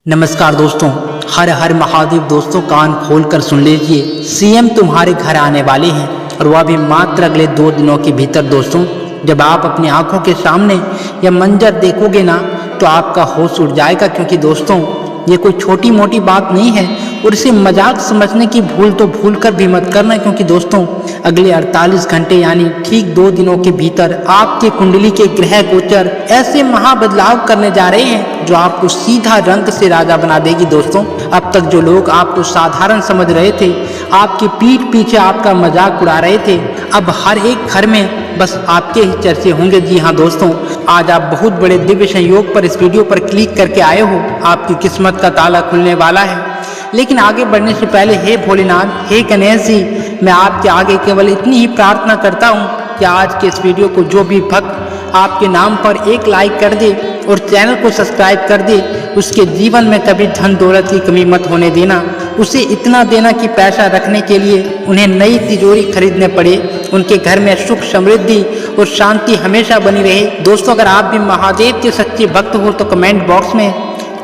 नमस्कार दोस्तों, हर हर महादेव। दोस्तों कान खोल कर सुन लीजिए, सीएम तुम्हारे घर आने वाले हैं और वह भी मात्र अगले 2 दिनों के भीतर। दोस्तों जब आप अपनी आंखों के सामने यह मंजर देखोगे ना तो आपका होश उड़ जाएगा, क्योंकि दोस्तों ये कोई छोटी मोटी बात नहीं है और इसे मजाक समझने की भूल तो भूल कर भी मत करना, क्योंकि दोस्तों अगले 48 घंटे यानी ठीक 2 दिनों के भीतर आपके कुंडली के ग्रह गोचर ऐसे महाबदलाव करने जा रहे हैं जो आपको सीधा रंग से राजा बना देगी। दोस्तों अब तक जो लोग आपको साधारण समझ रहे थे, आपकी पीठ पीछे आपका मजाक उड़ा रहे थे, अब हर एक घर में बस आपके ही चर्चे होंगे। जी हाँ दोस्तों, आज आप बहुत बड़े दिव्य संयोग पर इस वीडियो पर क्लिक करके आए हो। आपकी किस्मत का ताला खुलने वाला है। लेकिन आगे बढ़ने से पहले हे भोलेनाथ, हे गणेश जी, मैं आपके आगे केवल इतनी ही प्रार्थना करता हूँ कि आज के इस वीडियो को जो भी भक्त आपके नाम पर एक लाइक कर दे और चैनल को सब्सक्राइब कर दे, उसके जीवन में कभी धन दौलत की कमी मत होने देना। उसे इतना देना कि पैसा रखने के लिए उन्हें नई तिजोरी खरीदने पड़े, उनके घर में सुख समृद्धि और शांति हमेशा बनी रहे। दोस्तों अगर आप भी महादेव के सच्चे भक्त हो तो कमेंट बॉक्स में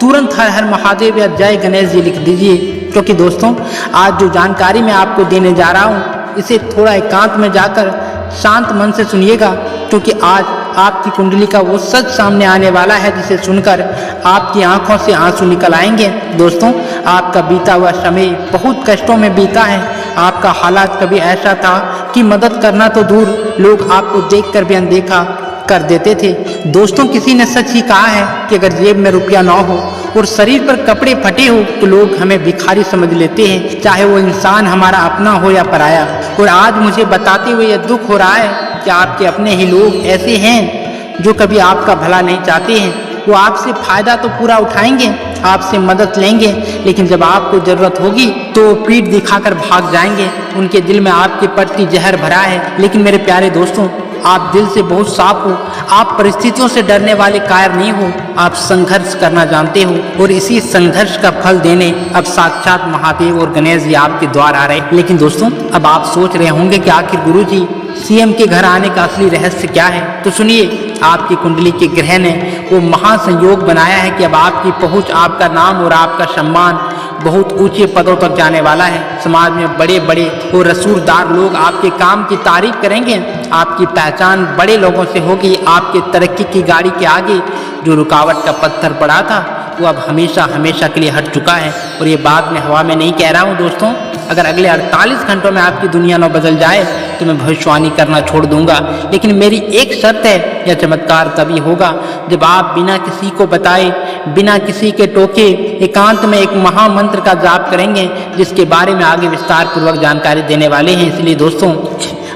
तुरंत हर हर महादेव या जय गणेश जी लिख दीजिए, क्योंकि दोस्तों आज जो जानकारी मैं आपको देने जा रहा हूँ इसे थोड़ा एकांत में जाकर शांत मन से सुनिएगा, क्योंकि आज आपकी कुंडली का वो सच सामने आने वाला है जिसे सुनकर आपकी आंखों से आंसू निकल आएंगे। दोस्तों आपका बीता हुआ समय बहुत कष्टों में बीता है। आपका हालात कभी ऐसा था कि मदद करना तो दूर, लोग आपको देखकर भी अनदेखा कर देते थे। दोस्तों किसी ने सच ही कहा है कि अगर जेब में रुपया ना हो और शरीर पर कपड़े फटे हो तो लोग हमें भिखारी समझ लेते हैं, चाहे वो इंसान हमारा अपना हो या पराया। और आज मुझे बताते हुए यह दुख हो रहा है कि आपके अपने ही लोग ऐसे हैं जो कभी आपका भला नहीं चाहते हैं। वो आपसे फायदा तो पूरा उठाएंगे, आपसे मदद लेंगे, लेकिन जब आपको जरूरत होगी तो पीठ दिखाकर भाग जाएंगे। उनके दिल में आपके प्रति जहर भरा है। लेकिन मेरे प्यारे दोस्तों, आप दिल से बहुत साफ हो, आप परिस्थितियों से डरने वाले कायर नहीं हो, आप संघर्ष करना जानते हो और इसी संघर्ष का फल देने अब साक्षात महादेव और गणेश जी आपके द्वार आ रहे हैं। लेकिन दोस्तों अब आप सोच रहे होंगे कि आखिर गुरुजी सीएम के घर आने का असली रहस्य क्या है, तो सुनिए। आपकी कुंडली के ग्रह ने वो महासंयोग बनाया है कि अब आपकी पहुंच, आपका नाम और आपका सम्मान बहुत ऊंचे पदों तक जाने वाला है। समाज में बड़े बड़े और रसूखदार लोग आपके काम की तारीफ करेंगे। आपकी पहचान बड़े लोगों से होगी। आपके तरक्की की गाड़ी के आगे जो रुकावट का पत्थर पड़ा था वो अब हमेशा हमेशा के लिए हट चुका है। और ये बात मैं हवा में नहीं कह रहा हूँ दोस्तों। अगर अगले 48 घंटों में आपकी दुनिया न बदल जाए तो मैं भविष्यवाणी करना छोड़ दूंगा। लेकिन मेरी एक शर्त है, यह चमत्कार तभी होगा जब आप बिना किसी को बताए, बिना किसी के टोके, एकांत में एक महामंत्र का जाप करेंगे, जिसके बारे में आगे विस्तार पूर्वक जानकारी देने वाले हैं। इसलिए दोस्तों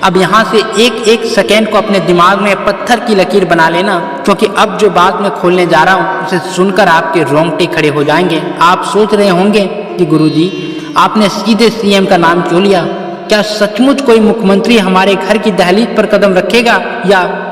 अब यहाँ से एक एक सेकेंड को अपने दिमाग में पत्थर की लकीर बना लेना, क्योंकि अब जो बात मैं खोलने जा रहा हूँ उसे सुनकर आपके रोंगटे खड़े हो जाएंगे। आप सोच रहे होंगे कि गुरुजी आपने सीधे सीएम का नाम क्यों लिया? क्या सचमुच कोई मुख्यमंत्री हमारे घर की दहलीज पर कदम रखेगा,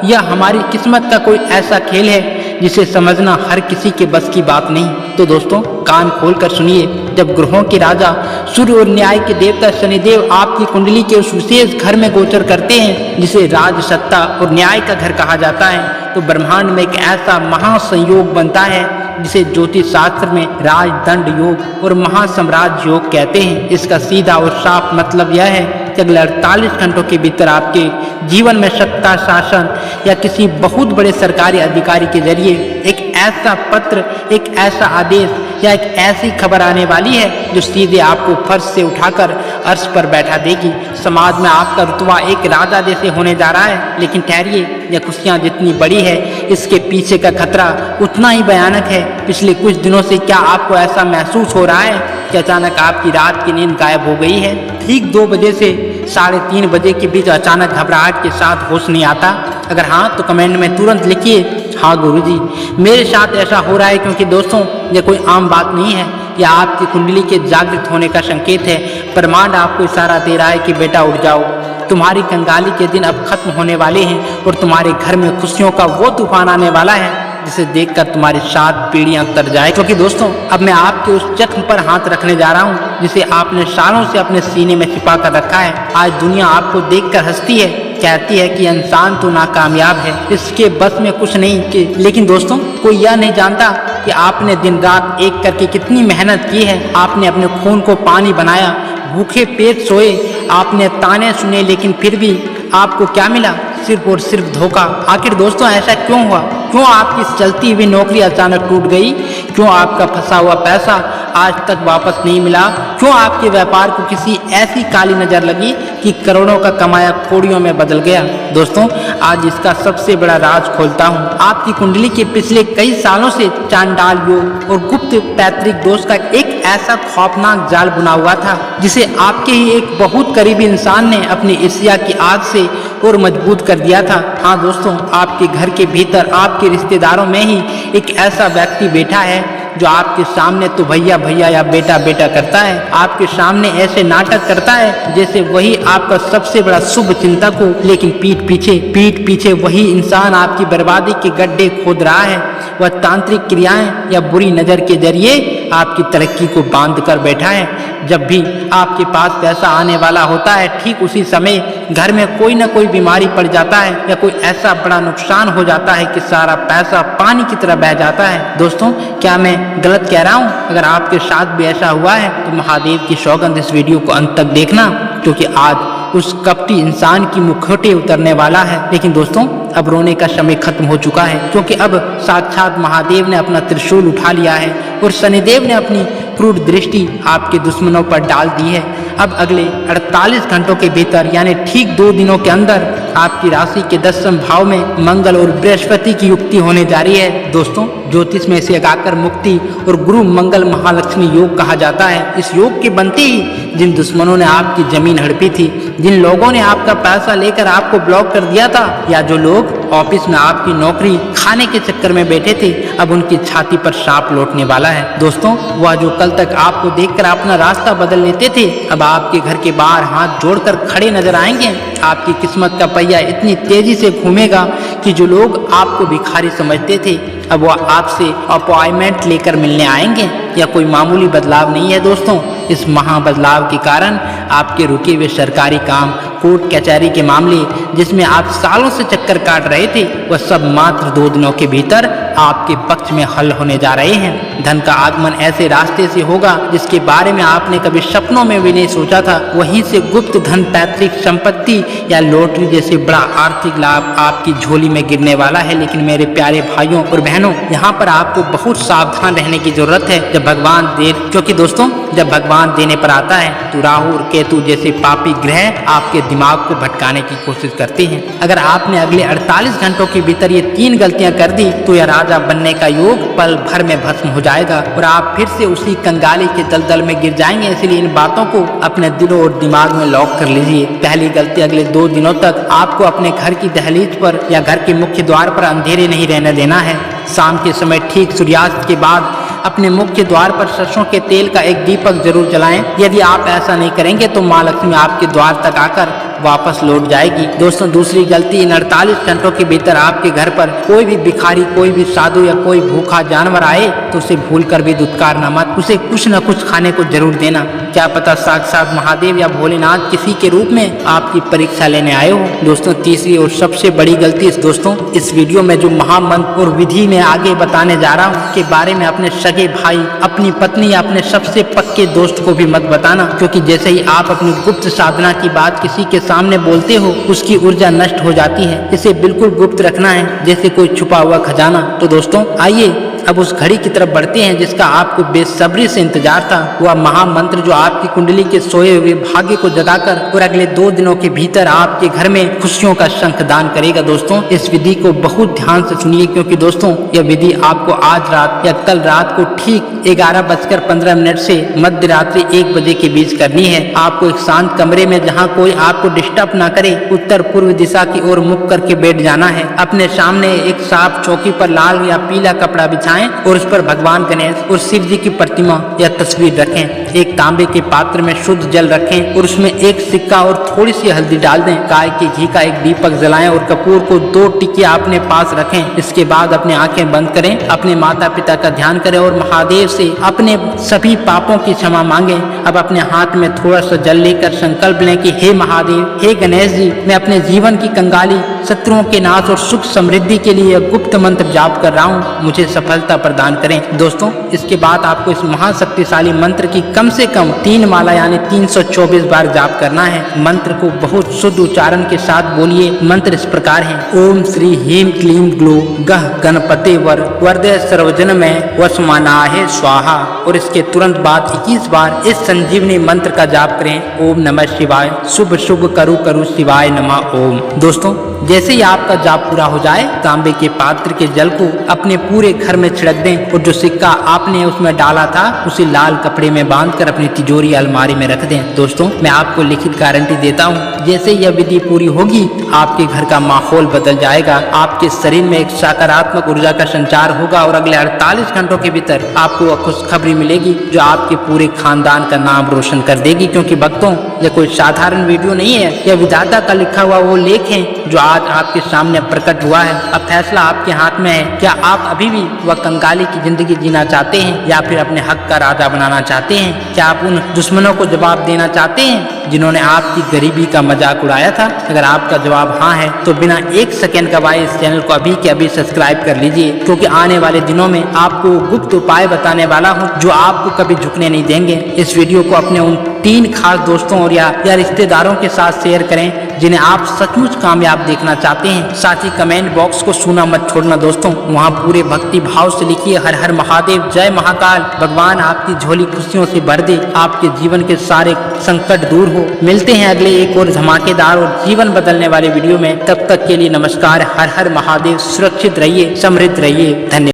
या हमारी किस्मत का कोई ऐसा खेल है जिसे समझना हर किसी के बस की बात नहीं? तो दोस्तों कान खोलकर सुनिए। जब ग्रहों के राजा सूर्य और न्याय के देवता शनिदेव आपकी कुंडली के उस विशेष घर में गोचर करते हैं जिसे राज, सत्ता और न्याय का घर कहा जाता है, तो ब्रह्मांड में एक ऐसा महासंयोग बनता है जिसे ज्योतिष शास्त्र में राजदंड योग और महासाम्राज्य योग कहते हैं। इसका सीधा और साफ मतलब यह है कि अगले 48 घंटों के भीतर आपके जीवन में सत्ता, शासन या किसी बहुत बड़े सरकारी अधिकारी के जरिए एक ऐसा पत्र, एक ऐसा आदेश या एक ऐसी खबर आने वाली है जो सीधे आपको फर्श से उठाकर अर्श पर बैठा देगी। समाज में आपका रुतबा एक राजा जैसे होने जा रहा है। लेकिन ठहरिए, यह खुशियाँ जितनी बड़ी है इसके पीछे का खतरा उतना ही भयानक है। पिछले कुछ दिनों से क्या आपको ऐसा महसूस हो रहा है कि अचानक आपकी रात की नींद गायब हो गई है? ठीक 2 बजे से 3:30 बजे के बीच अचानक घबराहट के साथ होश नहीं आता? अगर हाँ तो कमेंट में तुरंत लिखिए, हाँ गुरुजी मेरे साथ ऐसा हो रहा है। क्योंकि दोस्तों ये कोई आम बात नहीं है, यह आपकी कुंडली के जागृत होने का संकेत है। ब्रह्मांड आपको इशारा दे रहा है कि बेटा उठ जाओ, तुम्हारी कंगाली के दिन अब खत्म होने वाले हैं और तुम्हारे घर में खुशियों का वो तूफान आने वाला है जिसे देखकर तुम्हारी 7 पीढ़ियां तर जाए। क्योंकि दोस्तों अब मैं आपके उस जख्म पर हाथ रखने जा रहा हूं जिसे आपने सालों से अपने सीने में छिपा कर रखा है। आज दुनिया आपको देखकर हंसती है, कहती है कि इंसान तो नाकामयाब है, इसके बस में कुछ नहीं। लेकिन दोस्तों कोई यह नहीं जानता कि आपने दिन रात एक करके कितनी मेहनत की है। आपने अपने खून को पानी बनाया, भूखे पेट सोए, आपने ताने सुने, लेकिन फिर भी आपको क्या मिला? सिर्फ और सिर्फ धोखा। आखिर दोस्तों ऐसा क्यों हुआ? क्यों आपकी चलती हुई नौकरी अचानक टूट गई? क्यों आपका फंसा हुआ पैसा आज तक वापस नहीं मिला? क्यों आपके व्यापार को किसी ऐसी काली नज़र लगी कि करोड़ों का कमाया कौड़ियों में बदल गया? दोस्तों आज इसका सबसे बड़ा राज खोलता हूँ। आपकी कुंडली के पिछले कई सालों से चांडाल योग और गुप्त पैतृक दोष का एक ऐसा खौफनाक जाल बुना हुआ था, जिसे आपके ही एक बहुत करीबी इंसान ने अपनी ईर्ष्या की आग से और मजबूत कर दिया था। हाँ दोस्तों, आपके घर के भीतर आपके रिश्तेदारों में ही एक ऐसा व्यक्ति बैठा है जो आपके सामने तो भैया भैया या बेटा बेटा करता है। आपके सामने ऐसे नाटक करता है जैसे वही आपका सबसे बड़ा शुभ चिंतक हो, लेकिन पीठ पीछे वही इंसान आपकी बर्बादी के गड्ढे खोद रहा है। वह तांत्रिक क्रियाएं या बुरी नज़र के जरिए आपकी तरक्की को बांध कर बैठा है। जब भी आपके पास पैसा आने वाला होता है, ठीक उसी समय घर में कोई ना कोई बीमारी पड़ जाता है या कोई ऐसा बड़ा नुकसान हो जाता है कि सारा पैसा पानी की तरह बह जाता है। दोस्तों क्या मैं गलत कह रहा हूँ? अगर आपके साथ भी ऐसा हुआ है तो महादेव की सौगंध इस वीडियो को अंत तक देखना, क्योंकि आज उस कपटी इंसान की मुखौटे उतरने वाला है। लेकिन दोस्तों अब रोने का समय खत्म हो चुका है, क्योंकि अब साक्षात महादेव ने अपना त्रिशूल उठा लिया है और शनिदेव ने अपनी क्रूर दृष्टि आपके दुश्मनों पर डाल दी है। अब अगले 48 घंटों के भीतर यानी ठीक 2 दिनों के अंदर आपकी राशि के 10वें भाव में मंगल और बृहस्पति की युक्ति होने जा रही है। दोस्तों ज्योतिष में इसे अगाकर मुक्ति और गुरु मंगल महालक्ष्मी योग कहा जाता है। इस योग के बनते ही जिन दुश्मनों ने आपकी जमीन हड़पी थी, जिन लोगों ने आपका पैसा लेकर आपको ब्लॉक कर दिया था, या जो लोग ऑफिस में आपकी नौकरी खाने के चक्कर में बैठे थे, अब उनकी छाती पर सांप लौटने वाला है। दोस्तों वह जो कल तक आपको देखकर अपना रास्ता बदल लेते थे, अब आपके घर के बाहर हाथ जोड़कर खड़े नजर आएंगे। आपकी किस्मत का पहिया इतनी तेजी से घूमेगा कि जो लोग आपको भिखारी समझते थे, अब वह आपसे अपॉइंटमेंट लेकर मिलने आएंगे। या कोई मामूली बदलाव नहीं है दोस्तों, इस महा बदलाव के कारण आपके रुके हुए सरकारी काम, कोर्ट कचहरी के मामले जिसमें आप सालों से चक्कर काट रहे थे, वह सब मात्र 2 दिनों के भीतर आपके पक्ष में हल होने जा रहे हैं। धन का आगमन ऐसे रास्ते से होगा जिसके बारे में आपने कभी सपनों में भी नहीं सोचा था। वहीं से गुप्त धन, पैतृक संपत्ति या लॉटरी जैसे बड़ा आर्थिक लाभ आपकी झोली में गिरने वाला है। लेकिन मेरे प्यारे भाइयों और बहनों, यहाँ पर आपको बहुत सावधान रहने की जरूरत है क्योंकि दोस्तों जब भगवान देने पर आता है तो राहु और केतु जैसे पापी ग्रह आपके दिमाग को भटकाने की कोशिश करते हैं। अगर आपने अगले 48 घंटों के भीतर ये 3 गलतियां कर दी तो यह राजा बनने का योग पल भर में भस्म हो जाएगा और आप फिर से उसी कंगाली के दलदल में गिर जाएंगे। इसलिए इन बातों को अपने दिलों और दिमाग में लॉक कर लीजिए। पहली गलती, अगले 2 दिनों तक आपको अपने घर की दहलीज पर या घर के मुख्य द्वार पर अंधेरे नहीं रहने देना है। शाम के समय ठीक सूर्यास्त के बाद अपने मुख्य द्वार पर सरसों के तेल का एक दीपक जरूर जलाएं। यदि आप ऐसा नहीं करेंगे तो माँ लक्ष्मी आपके द्वार तक आकर वापस लौट जाएगी। दोस्तों दूसरी गलती, इन 48 घंटों के भीतर आपके घर पर कोई भी भिखारी, कोई भी साधु या कोई भूखा जानवर आए तो उसे भूलकर भी दुत्कारना मत, उसे कुछ न कुछ खाने को जरूर देना। क्या पता साक्षात महादेव या भोलेनाथ किसी के रूप में आपकी परीक्षा लेने आए हो। दोस्तों तीसरी और सबसे बड़ी गलती, दोस्तों इस वीडियो में जो महामंत्र और विधि में आगे बताने जा रहा हूँ उसके बारे में अपने सगे भाई, अपनी पत्नी या अपने सबसे पक्के दोस्त को भी मत बताना, क्योंकि जैसे ही आप अपनी गुप्त साधना की बात किसी के सामने बोलते हो उसकी ऊर्जा नष्ट हो जाती है। इसे बिल्कुल गुप्त रखना है जैसे कोई छुपा हुआ खजाना। तो दोस्तों आइए अब उस घड़ी की तरफ बढ़ते हैं जिसका आपको बेसब्री से इंतजार था। वह महामंत्र जो आपकी कुंडली के सोए हुए भाग्य को जगाकर और अगले 2 दिनों के भीतर आपके घर में खुशियों का शंखदान करेगा। दोस्तों इस विधि को बहुत ध्यान से सुनिए, क्योंकि दोस्तों यह विधि आपको आज रात या कल रात को ठीक 11:15 से मध्य रात्रि 1 बजे के बीच करनी है। आपको एक शांत कमरे में जहाँ कोई आपको डिस्टर्ब ना करे उत्तर पूर्व दिशा की ओर मुख करके बैठ जाना है। अपने सामने एक साफ चौकी पर लाल या पीला कपड़ा बिछाएं और उस पर भगवान गणेश और शिव जी की प्रतिमा या तस्वीर रखें। एक तांबे के पात्र में शुद्ध जल रखें और उसमें एक सिक्का और थोड़ी सी हल्दी डाल दें। गाय के घी का एक दीपक जलाएं और कपूर को 2 टिकिया अपने पास रखें। इसके बाद अपनी आंखें बंद करें, अपने माता पिता का ध्यान करें और महादेव से अपने सभी पापों की क्षमा मांगे। अब अपने हाथ में थोड़ा सा जल लेकर संकल्प लें कि हे महादेव, हे गणेश जी, मैं अपने जीवन की कंगाली, शत्रुओं के नाश और सुख समृद्धि के लिए गुप्त मंत्र जाप कर रहा हूँ। मुझे सफल सफलता प्रदान करें। दोस्तों, इसके बाद आपको इस महाशक्तिशाली मंत्र की कम से कम 3 माला यानी 324 बार जाप करना है। मंत्र को बहुत शुद्ध उच्चारण के साथ बोलिए। मंत्र इस प्रकार है: ओम श्री ह्रीं क्लीं ग्लू गह गणपते वरदे सर्वजन में वसमानाहे स्वाहा। और इसके तुरंत बाद 21 बार इस संजीवनी मंत्र का जाप करें। ओम नमः शिवाय, शुभ शुभ करु करु शिवाय नमः ओम। दोस्तों, जैसे ही आपका जाप पूरा हो जाए, तांबे के पात्र के जल को अपने पूरे घर में छिड़क दें और जो सिक्का आपने उसमें डाला था उसे लाल कपड़े में बांधकर अपनी तिजोरी अलमारी में रख दें। दोस्तों, मैं आपको लिखित गारंटी देता हूँ, जैसे यह विधि पूरी होगी आपके घर का माहौल बदल जाएगा। आपके शरीर में एक सकारात्मक ऊर्जा का संचार होगा और अगले 48 घंटों के भीतर आपको खुशखबरी मिलेगी जो आपके पूरे खानदान का नाम रोशन कर देगी। क्योंकि भक्तों, यह कोई साधारण वीडियो नहीं है, यह विधाता का लिखा हुआ वो लेख है जो आज आपके सामने प्रकट हुआ है। अब फैसला आपके हाथ में है। क्या आप अभी भी वह कंगाली की जिंदगी जीना चाहते हैं या फिर अपने हक का राजा बनाना चाहते हैं? क्या आप उन दुश्मनों को जवाब देना चाहते हैं जिन्होंने आपकी गरीबी का मजाक उड़ाया था? अगर आपका जवाब हाँ है तो बिना 1 सेकेंड गवाए इस चैनल को अभी के अभी सब्सक्राइब कर लीजिए, क्योंकि आने वाले दिनों में आपको गुप्त उपाय बताने वाला हूँ जो आपको कभी झुकने नहीं देंगे। इस वीडियो को अपने उन 3 खास दोस्तों और या रिश्तेदारों के साथ शेयर करें जिन्हें आप सचमुच कामयाब देखना चाहते हैं। साथ ही कमेंट बॉक्स को छूना मत छोड़ना दोस्तों, वहाँ पूरे भक्ति भाव से लिखिए हर हर महादेव, जय महाकाल। भगवान आपकी झोली खुशियों से भर दे, आपके जीवन के सारे संकट दूर हो। मिलते हैं अगले एक और धमाकेदार और जीवन बदलने वाले वीडियो में। तब तक के लिए नमस्कार। हर हर महादेव। सुरक्षित रहिए, समृद्ध रहिए। धन्यवाद।